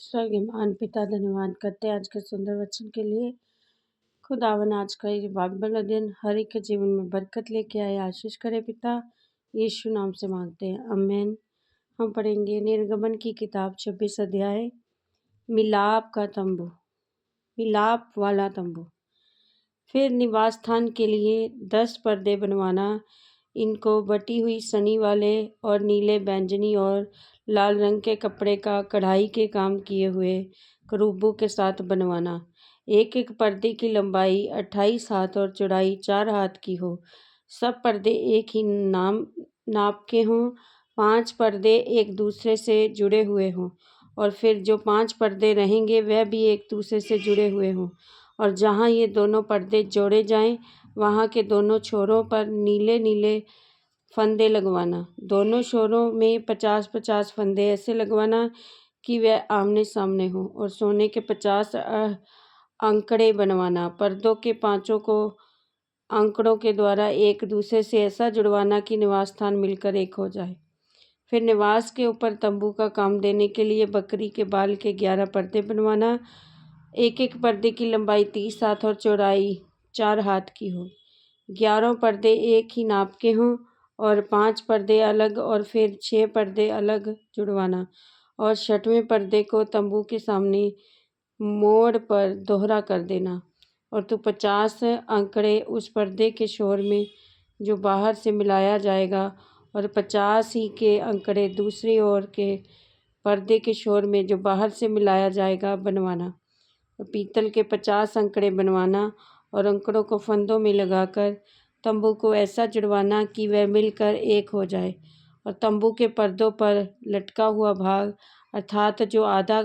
स्वर्गीय पिता धन्यवाद करते हैं आज के सुंदर वचन के लिए। खुदावन आज का ये बाइबल दिन हर एक के जीवन में बरकत लेके आए, आशीष करे पिता, यीशु नाम से मांगते हैं, आमीन। हम पढ़ेंगे निर्गमन की किताब 26 अध्याय, मिलाप का तंबू, मिलाप वाला तंबू। फिर निवास स्थान के लिए 10 पर्दे बनवाना, इनको बटी हुई सनी वाले और नीले, बैंगनी और लाल रंग के कपड़े का कढ़ाई के काम किए हुए करूबों के साथ बनवाना। एक एक पर्दे की लंबाई 28 हाथ और चौड़ाई 4 हाथ की हो। सब पर्दे एक ही नाप के हों। 5 पर्दे एक दूसरे से जुड़े हुए हों और फिर जो 5 पर्दे रहेंगे वह भी एक दूसरे से जुड़े हुए हों। और जहाँ ये दोनों पर्दे जोड़े जाएं वहाँ के दोनों छोरों पर नीले नीले फंदे लगवाना। दोनों छोरों में 50-50 फंदे ऐसे लगवाना कि वह आमने सामने हो। और सोने के 50 अंकड़े बनवाना। पर्दों के पांचों को अंकड़ों के द्वारा एक दूसरे से ऐसा जुड़वाना कि निवास स्थान मिलकर एक हो जाए। फिर निवास के ऊपर तंबू का काम देने के लिए बकरी के बाल के 11 पर्दे बनवाना। एक एक पर्दे की लंबाई 30 हाथ और चौड़ाई 4 हाथ की हो। 11 पर्दे एक ही नाप के हों और 5 पर्दे अलग और फिर 6 पर्दे अलग जुड़वाना। और 6वें पर्दे को तंबू के सामने मोड़ पर दोहरा कर देना। और तू 50 अंकड़े उस पर्दे के शोर में जो बाहर से मिलाया जाएगा और 50 ही के अंकड़े दूसरी ओर के पर्दे के शोर में जो बाहर से मिलाया जाएगा बनवाना। पीतल के 50 अंकड़े बनवाना और अंकड़ों को फंदों में लगाकर तंबू को ऐसा जुड़वाना कि वह मिलकर एक हो जाए। और तंबू के पर्दों पर लटका हुआ भाग अर्थात जो आधा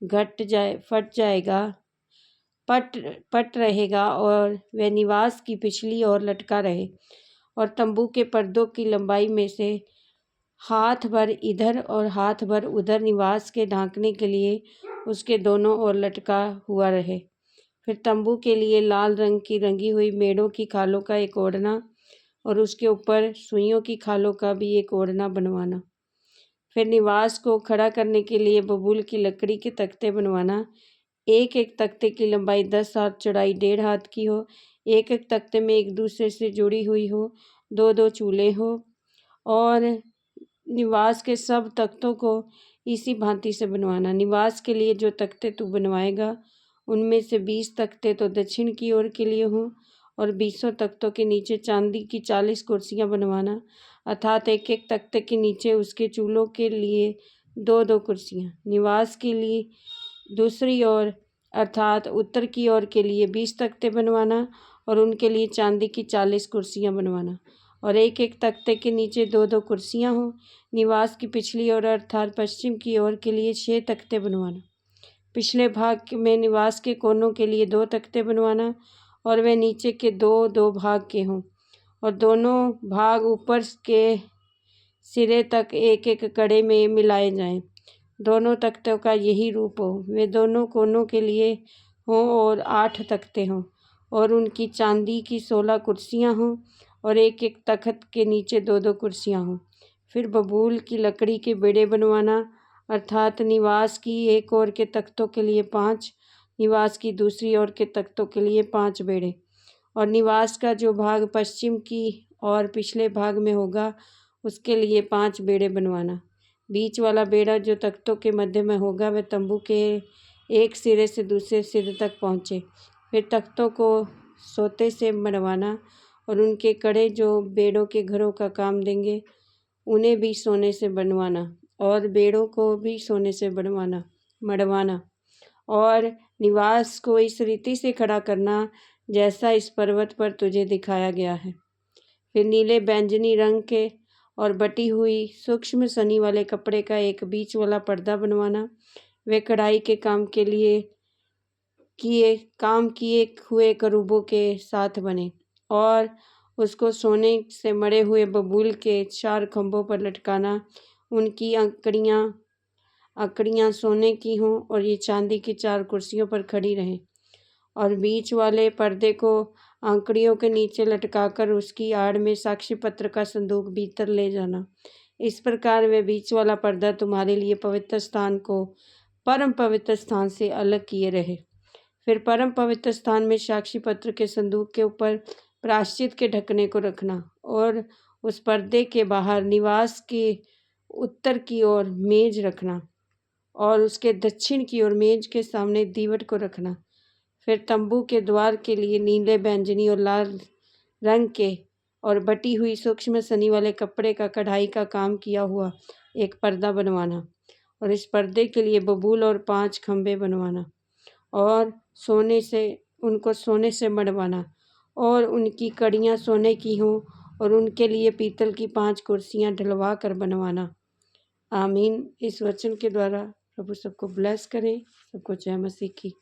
फट जाएगा पट रहेगा और वह निवास की पिछली ओर लटका रहे। और तंबू के पर्दों की लंबाई में से हाथ भर इधर और हाथ भर उधर निवास के ढांकने के लिए उसके दोनों ओर लटका हुआ रहे। फिर तंबू के लिए लाल रंग की रंगी हुई मेढ़ों की खालों का एक ओढ़ना और उसके ऊपर सुइयों की खालों का भी एक ओढ़ना बनवाना। फिर निवास को खड़ा करने के लिए बबूल की लकड़ी के तख्ते बनवाना। एक एक तख्ते की लंबाई 10 हाथ, चौड़ाई 1.5 हाथ की हो। एक एक तख्ते में एक दूसरे से जुड़ी हुई हो, 2-2 चूल्हे हो। और निवास के सब तख्तों को इसी भांति से बनवाना। निवास के लिए जो तख्ते तू बनवाएगा उनमें से 20 तख्ते तो दक्षिण की ओर के लिए हों और 20 तख्तों के नीचे चांदी की 40 कुर्सियां बनवाना, अर्थात एक एक तख्ते के नीचे उसके चूल्हों के लिए 2-2 कुर्सियां। निवास के लिए दूसरी ओर अर्थात उत्तर की ओर के लिए 20 तख्ते बनवाना और उनके लिए चांदी की 40 कुर्सियां बनवाना और एक एक तख्ते के नीचे 2-2 कुर्सियां हों। निवास की पिछली ओर अर्थात पश्चिम की ओर के लिए 6 तख्ते बनवाना। पिछले भाग में निवास के कोनों के लिए 2 तख्ते बनवाना और वे नीचे के 2-2 भाग के हों और दोनों भाग ऊपर के सिरे तक एक एक कड़े में मिलाए जाएं। दोनों तख्तों का यही रूप हो। वे दोनों कोनों के लिए हों और 8 तख्ते हों और उनकी चांदी की 16 कुर्सियां हों और एक एक तख्त के नीचे 2-2 कुर्सियां हों। फिर बबूल की लकड़ी के बेड़े बनवाना, अर्थात निवास की एक ओर के तख्तों के लिए 5, निवास की दूसरी ओर के तख्तों के लिए 5 बेड़े। और निवास का जो भाग पश्चिम की और पिछले भाग में होगा उसके लिए 5 बेड़े बनवाना। बीच वाला बेड़ा जो तख्तों के मध्य में होगा वह तंबू के एक सिरे से दूसरे सिरे तक पहुँचे। फिर तख्तों को सोते से मढ़वाना और उनके कड़े जो बेड़ों के घरों का काम देंगे उन्हें भी सोने से बनवाना और बेड़ों को भी सोने से मढ़वाना और निवास को इस रीति से खड़ा करना जैसा इस पर्वत पर तुझे दिखाया गया है। फिर नीले बैंगनी रंग के और बटी हुई सूक्ष्म सनी वाले कपड़े का एक बीच वाला पर्दा बनवाना। वे कढ़ाई के काम के लिए किए हुए करूबों के साथ बने और उसको सोने से मढ़े हुए बबूल के 4 खंभों पर लटकाना। उनकी अकड़ियाँ सोने की हों और ये चांदी की 4 कुर्सियों पर खड़ी रहें। और बीच वाले पर्दे को अंकड़ियों के नीचे लटकाकर उसकी आड़ में साक्षी पत्र का संदूक भीतर ले जाना। इस प्रकार वे बीच वाला पर्दा तुम्हारे लिए पवित्र स्थान को परम पवित्र स्थान से अलग किए रहे। फिर परम पवित्र स्थान में साक्षी पत्र के संदूक के ऊपर प्रायश्चित के ढकने को रखना और उस पर्दे के बाहर निवास के उत्तर की ओर मेज रखना और उसके दक्षिण की ओर मेज के सामने दीवट को रखना। फिर तंबू के द्वार के लिए नीले, बैंगनी और लाल रंग के और बटी हुई सूक्ष्म सनी वाले कपड़े का कढ़ाई का काम किया हुआ एक पर्दा बनवाना और इस पर्दे के लिए बबूल और 5 खंभे बनवाना और उनको सोने से मढ़वाना और उनकी कड़ियाँ सोने की हों और उनके लिए पीतल की 5 कुर्सियाँ ढलवा कर बनवाना। आमीन। इस वचन के द्वारा प्रभु सबको ब्लेस करे। सबको जय मसीह की।